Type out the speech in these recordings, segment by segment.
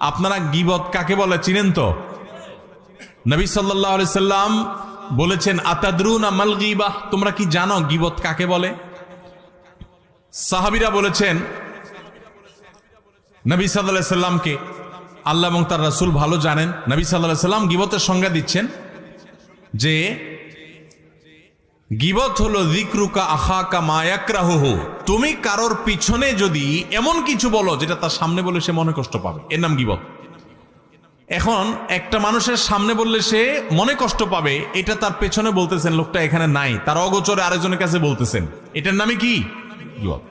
আপনারা গীবত কাকে বলে চিনেন তো? নবী সাল্লাল্লাহু আলাইহি সাল্লাম বলেছেন, আতাদরুনা মাল গীবাহ, তোমরা কি জানো গীবত কাকে বলে? সাহাবীরা বলেছেন নবী সাল্লাল্লাহু আলাইহি সাল্লামকে, আল্লাহ এবং তার রাসূল ভালো জানেন। নবী সাল্লাল্লাহু আলাইহি সাল্লাম গীবতের সংজ্ঞা দিচ্ছেন যে গীবত হলো যিকরুকা আখাকা মা ইয়াকরাহুহু, তুমি কারোর পিছনে যদি এমন কিছু বলো যেটা তার সামনে বলে সে মনে কষ্ট পাবে, এর নাম গীবত। এখন একটা মানুষের সামনে বললে সে মনে কষ্ট পাবে, এটা তার পেছনে বলতেছেন, লোকটা এখানে নাই, তার অগোচরে আরেকজনের কাছে বলতেছেন, এটার নামে কি গীবত।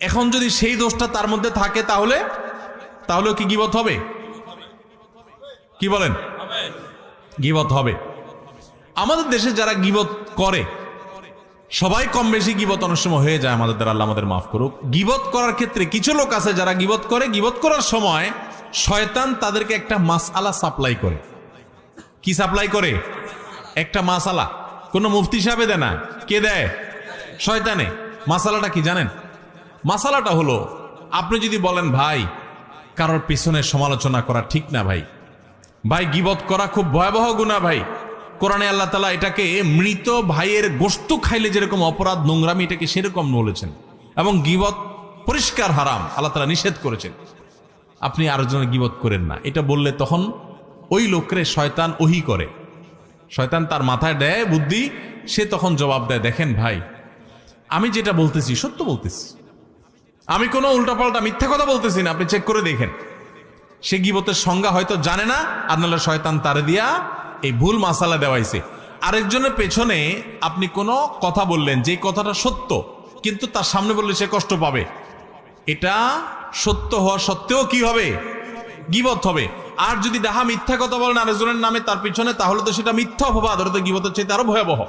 এখন যদি সেই দোষটা তার মধ্যে থাকে তাহলেও কি গীবত হবে? কি বলেন? গীবত হবে। আমাদের দেশে যারা গীবত করে, সবাই কম বেশি গীবত অনেক সময় হয়ে যায় আমাদের দ্বারা, আল্লাহ আমাদের মাফ করুক। গীবত করার ক্ষেত্রে কিছু লোক আছে যারা গীবত করে, গীবত করার সময় শয়তান তাদেরকে একটা মাসআলা সাপ্লাই করে। কি সাপ্লাই করে? একটা মাসআলা। কোন মুফতি সাহেবে দেয় না, কে দেয়? শয়তানে। মাসআলাটা কি জানেন? মাসআলাটা হলো, আপনি যদি বলেন ভাই কারোর পিছনে সমালোচনা করা ঠিক না, ভাই গীবত করা খুব ভয়াবহ গুনাহ, ভাই কোরআনে আল্লাহ তাআলা এটাকে মৃত ভাইয়ের গোশত খাইলে যেরকম অপরাধ, নোংরামি, এটাকে সেরকম বলেছেন, এবং গীবত পরিষ্কার হারাম, আল্লাহ তাআলা নিষেধ করেছেন। আপনি আরেকজনের গীবত করেন না, এটা বললে তখন ওই লোকরে শয়তান ওহী করে, শয়তান তার মাথায় দেয় বুদ্ধি, সে তখন জবাব দেয়, দেখেন ভাই আমি যেটা বলতেছি সত্য বলতেছি, আমি কোনো উল্টাপাল্টা মিথ্যা কথা বলতেছি না, আপনি চেক করে দেখেন। সে গীবতের সংজ্ঞা হয়তো জানে না, আর নাহলে শয়তান তারে দিয়া এই ভুল মাসালা দেওয়াইছে। আরেকজনের পেছনে আপনি কোনো কথা বললেন, যে কথাটা সত্য, কিন্তু তার সামনে বললে সে কষ্ট পাবে, এটা সত্য হওয়া সত্ত্বেও কি হবে? গীবত হবে। আর যদি ডাহা মিথ্যা কথা বলেন আরেকজনের নামে তার পিছনে, তাহলে তো সেটা মিথ্যা অপবাদ, ওটা তো গীবতের চাইতে আরো ভয়াবহ।